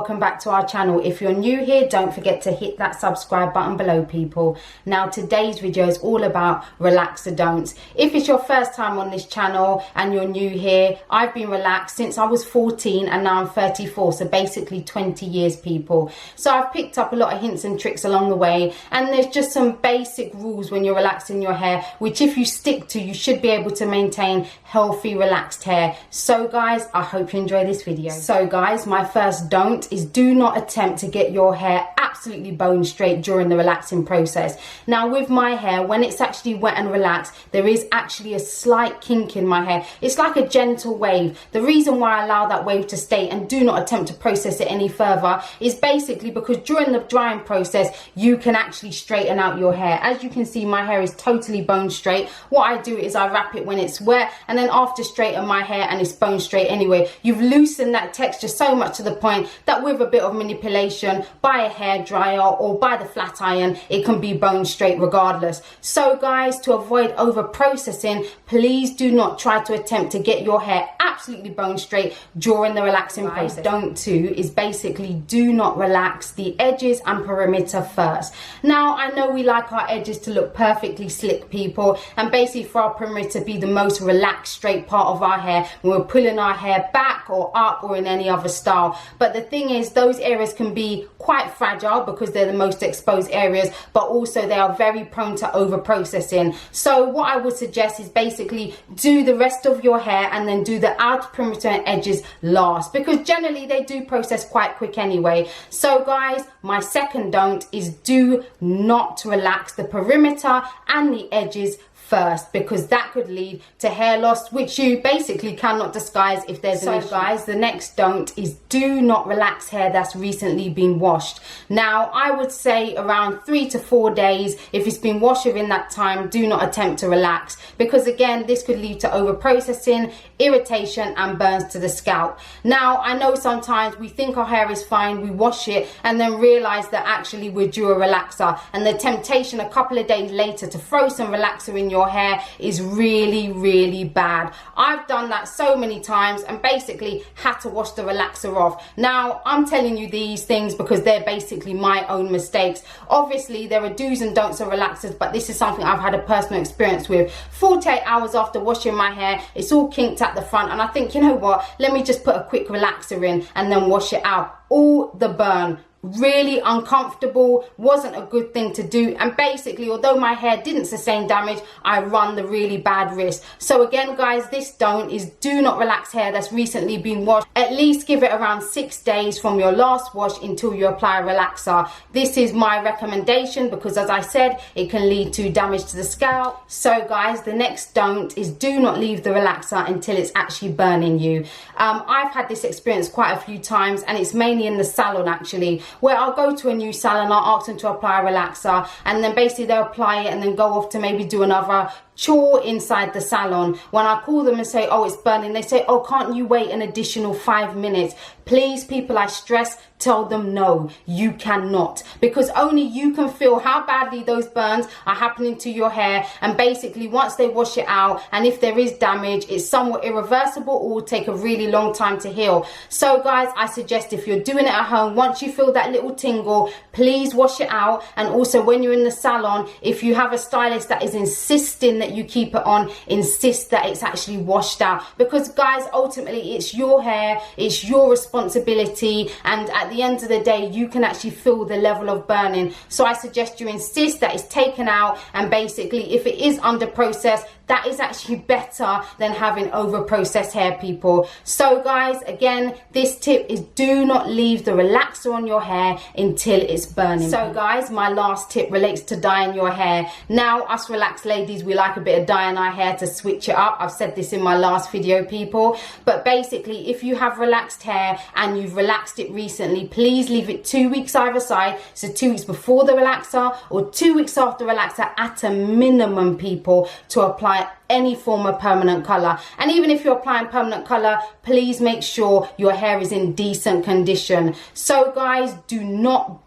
welcome back to our channel. If you're new here, don't forget to hit that subscribe button below, people. Now today's video is all about relaxer don'ts. If it's your first time on this channel and you're new here, I've been relaxed since I was 14 and now I'm 34, so basically 20 years, people. So I've picked up a lot of hints and tricks along the way, and there's just some basic rules when you're relaxing your hair, which if you stick to, you should be able to maintain healthy, relaxed hair. So guys, I hope you enjoy this video. So guys, my first don't is do not attempt to get your hair absolutely bone straight during the relaxing process. Now with my hair, when it's actually wet and relaxed, there is actually a slight kink in my hair. It's like a gentle wave. The reason why I allow that wave to stay and do not attempt to process it any further is basically because during the drying process, you can actually straighten out your hair. As you can see, my hair is totally bone straight. What I do is I wrap it when it's wet, and then after straighten my hair and it's bone straight anyway. You've loosened that texture so much to the point that with a bit of manipulation by a hair dryer or by the flat iron, it can be bone straight regardless. So guys, to avoid over processing, please do not try to attempt to get your hair absolutely bone straight during the relaxing process. Don't two is basically do not relax the edges and perimeter first. Now I know we like our edges to look perfectly slick, people, and basically for our perimeter to be the most relaxed straight part of our hair when we're pulling our hair back or up or in any other style. But the thing is, those areas can be quite fragile because they're the most exposed areas, but also they are very prone to over processing. So what I would suggest is basically do the rest of your hair and then do the outer perimeter and edges last, because generally they do process quite quick anyway. So guys, my second don't is do not relax the perimeter and the edges first, because that could lead to hair loss, which you basically cannot disguise if there's an issue. Guys, the next don't is do not relax hair that's recently been washed. Now I would say around 3 to 4 days. If it's been washed within that time, do not attempt to relax, because again, this could lead to over processing, irritation and burns to the scalp. Now I know sometimes we think our hair is fine, we wash it and then realize that actually we're due a relaxer, and the temptation a couple of days later to throw some relaxer in your hair is really bad. I've done that so many times and basically had to wash the relaxer off. Now I'm telling you these things because they're basically my own mistakes. Obviously there are do's and don'ts of relaxers, but this is something I've had a personal experience with. 48 hours after washing my hair, it's all kinked at the front, and I think, you know what, let me just put a quick relaxer in and then wash it out. All the burn, really uncomfortable, wasn't a good thing to do, and basically although my hair didn't sustain damage, I run the really bad risk. So again guys, this don't is do not relax hair that's recently been washed. At least give it around 6 days from your last wash until you apply a relaxer. This is my recommendation because, as I said, it can lead to damage to the scalp. So guys, the next don't is do not leave the relaxer until it's actually burning you. I've had this experience quite a few times, and it's mainly in the salon actually, where I'll go to a new salon, I'll ask them to apply a relaxer, and then basically they'll apply it and then go off to maybe do another chore inside the salon. When I call them and say, oh, it's burning, they say, oh, can't you wait an additional 5 minutes? Please, people, I stress, tell them no, you cannot, because only you can feel how badly those burns are happening to your hair. And basically once they wash it out, and if there is damage, it's somewhat irreversible or will take a really long time to heal. So guys, I suggest if you're doing it at home, once you feel that little tingle, please wash it out. And also when you're in the salon, if you have a stylist that is insisting that you keep it on, insist that it's actually washed out, because guys, ultimately it's your hair, it's your responsibility, and at the end of the day you can actually feel the level of burning. So I suggest you insist that it's taken out, and basically if it is under process, that is actually better than having over processed hair, people. So guys, again, this tip is do not leave the relaxer on your hair until it's burning. So guys, my last tip relates to dyeing your hair. Now us relaxed ladies, we like a bit of dye in our hair to switch it up. I've said this in my last video, people, but basically if you have relaxed hair and you've relaxed it recently, please leave it 2 weeks either side. So 2 weeks before the relaxer or 2 weeks after relaxer at a minimum, people, to apply any form of permanent color. And even if you're applying permanent color, please make sure your hair is in decent condition. So guys, do not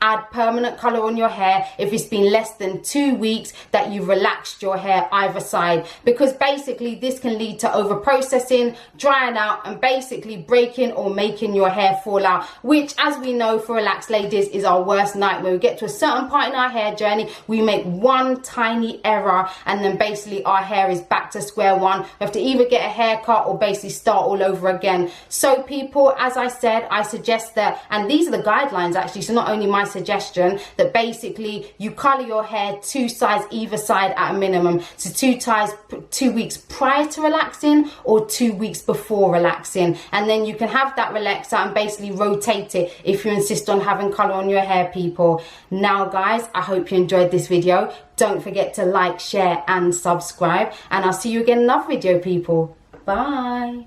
add permanent color on your hair if it's been less than 2 weeks that you've relaxed your hair either side, because basically this can lead to over processing, drying out, and basically breaking or making your hair fall out, which, as we know, for relaxed ladies is our worst nightmare. We get to a certain part in our hair journey, we make one tiny error, and then basically our hair is back to square one. We have to either get a haircut or basically start all over again. So people, as I said, I suggest that, and these are the guidelines actually, so not only my suggestion, that basically you color your hair 2 sides either side at a minimum. So 2 weeks prior to relaxing or 2 weeks before relaxing, and then you can have that relaxer and basically rotate it if you insist on having color on your hair, people. Now guys, I hope you enjoyed this video. Don't forget to like, share and subscribe, and I'll see you again in another video, people. Bye.